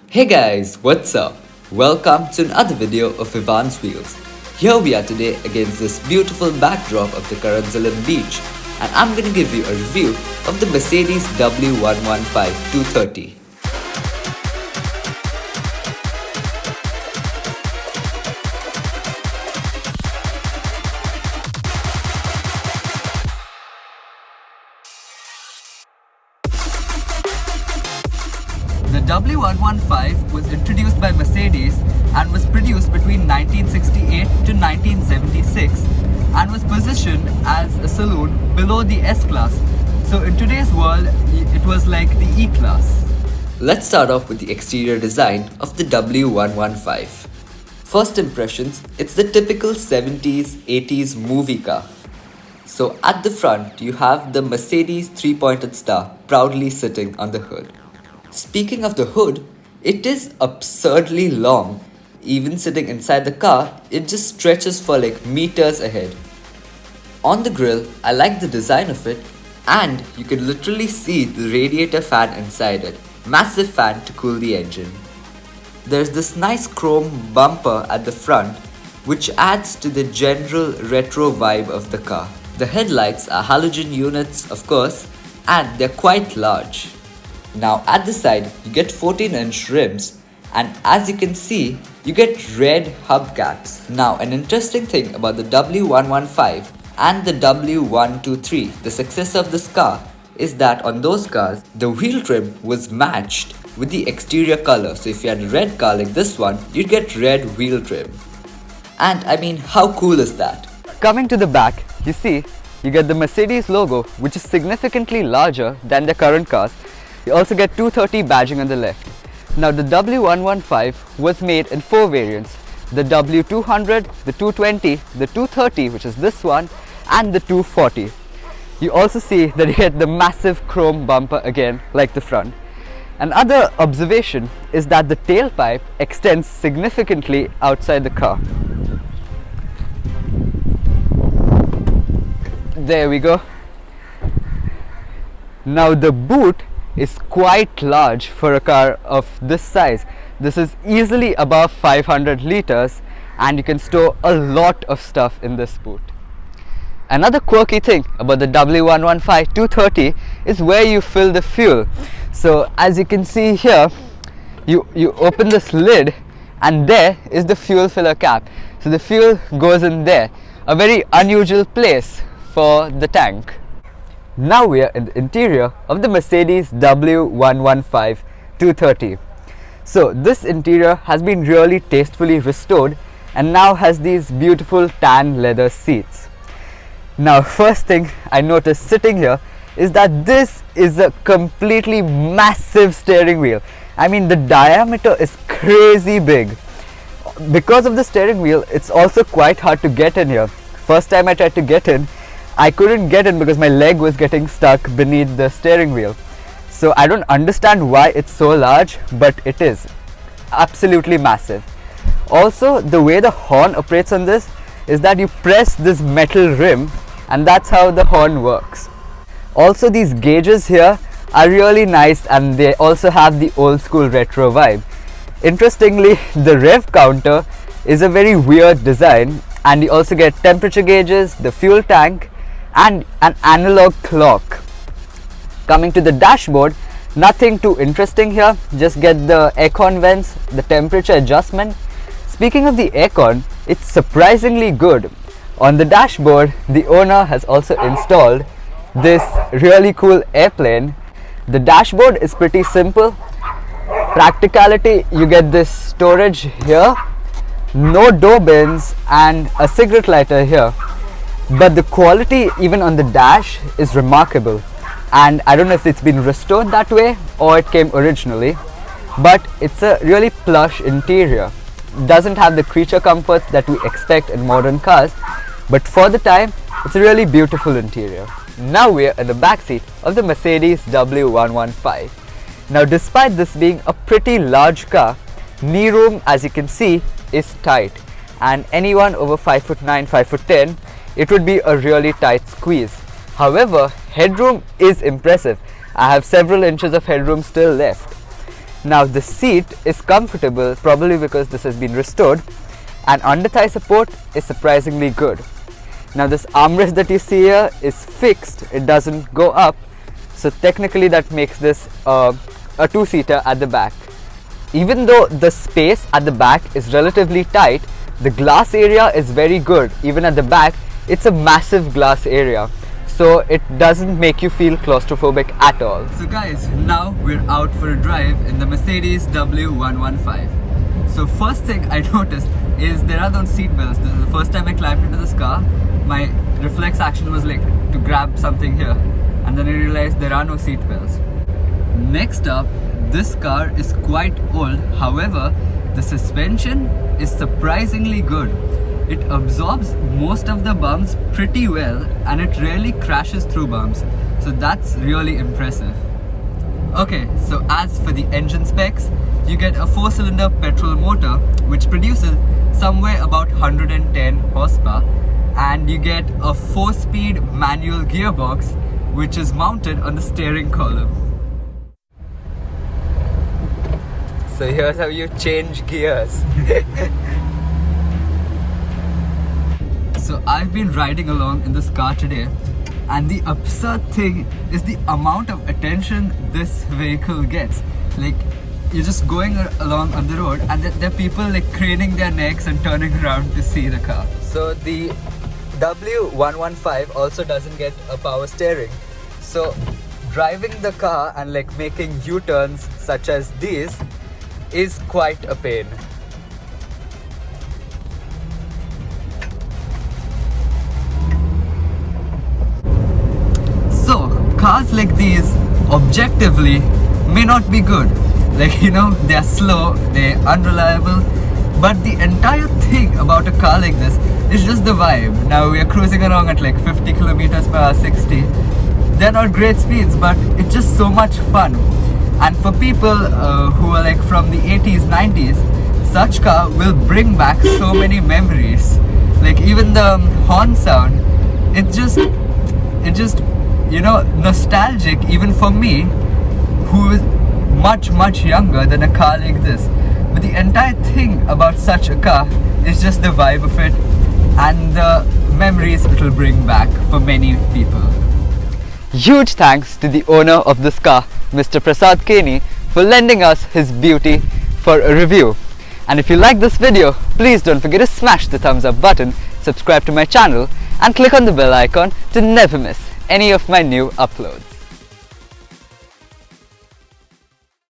Hey guys, what's up? Welcome to another video of Ivan's Wheels. Here we are today against this beautiful backdrop of the Karanzalam beach, and I'm gonna give you a review of the Mercedes W115 230. The W115 was introduced by Mercedes and was produced between 1968 to 1976 and was positioned as a saloon below the S-Class. So in today's world, it was like the E-Class. Let's start off with the exterior design of the W115. First impressions, it's the typical 70s, 80s movie car. So at the front, you have the Mercedes three-pointed star proudly sitting on the hood. Speaking of the hood, it is absurdly long. Even sitting inside the car, it just stretches for like meters ahead. On the grille, I like the design of it, and you can literally see the radiator fan inside it. Massive fan to cool the engine. There's this nice chrome bumper at the front, which adds to the general retro vibe of the car. The headlights are halogen units, of course, and they're quite large. Now at the side, you get 14-inch rims, and as you can see, you get red hubcaps. Now an interesting thing about the W115 and the W123, the successor of this car, is that on those cars, the wheel trim was matched with the exterior color. So if you had a red car like this one, you'd get red wheel trim. And I mean, how cool is that? Coming to the back, you see, you get the Mercedes logo, which is significantly larger than the current cars. You also get 230 badging on the left. Now the W115 was made in 4 variants: the W200, the 220, the 230, which is this one, and the 240. You also see that you get the massive chrome bumper again, like the front. Another observation is that the tailpipe extends significantly outside the car. There we go. Now the boot is quite large for a car of this size. This is easily above 500 liters, and you can store a lot of stuff in this boot. Another quirky thing about the W115 230 is where you fill the fuel. So as you can see here, you open this lid, and there is the fuel filler cap. So the fuel goes in there, a very unusual place for the tank. Now we are in the interior of the Mercedes W115 230. So this interior has been really tastefully restored and now has these beautiful tan leather seats. Now first thing I noticed sitting here is that this is a completely massive steering wheel. I mean, the diameter is crazy big. Because of the steering wheel, it's also quite hard to get in here. First time I tried to get in, I couldn't get in because my leg was getting stuck beneath the steering wheel. So I don't understand why it's so large, but it is absolutely massive. Also, the way the horn operates on this is that you press this metal rim, and that's how the horn works. Also, these gauges here are really nice, and they also have the old school retro vibe. Interestingly, the rev counter is a very weird design, and you also get temperature gauges, the fuel tank, and an analog clock. Coming to the dashboard, nothing too interesting here. Just get the aircon vents, the temperature adjustment. Speaking of the aircon, it's surprisingly good. On the dashboard, the owner has also installed this really cool airplane. The dashboard is pretty simple. Practicality, you get this storage here, no door bins, and a cigarette lighter here. But the quality even on the dash is remarkable, and I don't know if it's been restored that way or it came originally, but it's a really plush interior. Doesn't have the creature comforts that we expect in modern cars, but for the time, it's a really beautiful interior. Now we're in the back seat of the Mercedes W115. Now despite this being a pretty large car, knee room, as you can see, is tight, and anyone over 5'9", 5'10", it would be a really tight squeeze. However, headroom is impressive. I have several inches of headroom still left. Now the seat is comfortable, probably because this has been restored, and under thigh support is surprisingly good. Now this armrest that you see here is fixed, it doesn't go up, so technically that makes this a two-seater at the back. Even though the space at the back is relatively tight, the glass area is very good. Even at the back, it's a massive glass area, so it doesn't make you feel claustrophobic at all. So guys, now we're out for a drive in the Mercedes W115. So first thing I noticed is there are those seat belts. This is the first time I climbed into this car. My reflex action was like to grab something here, and then I realized there are no seat belts. Next up, this car is quite old, however the suspension is surprisingly good. It absorbs most of the bumps pretty well and it rarely crashes through bumps, so that's really impressive. Okay, so as for the engine specs, you get a 4-cylinder petrol motor which produces somewhere about 110 horsepower, and you get a 4-speed manual gearbox which is mounted on the steering column. So here's how you change gears. So I've been riding along in this car today, and the absurd thing is the amount of attention this vehicle gets. Like, you're just going along on the road and there are people like craning their necks and turning around to see the car. So the W115 also doesn't get a power steering. So driving the car and like making U-turns such as these is quite a pain. So cars like these objectively may not be good. Like, you know, they're slow, they're unreliable, but the entire thing about a car like this is just the vibe. Now we are cruising along at like 50 kilometers per hour, 60. They're not great speeds, but it's just so much fun. And for people who are like from the 80s, 90s, such car will bring back so many memories. Like even the horn sound, it just, you know, nostalgic even for me, who is much younger than a car like this. But the entire thing about such a car is just the vibe of it and the memories it will bring back for many people. Huge thanks to the owner of this car, Mr. Prasad Keni, for lending us his beauty for a review. And if you like this video, please don't forget to smash the thumbs up button, subscribe to my channel and click on the bell icon to never miss any of my new uploads.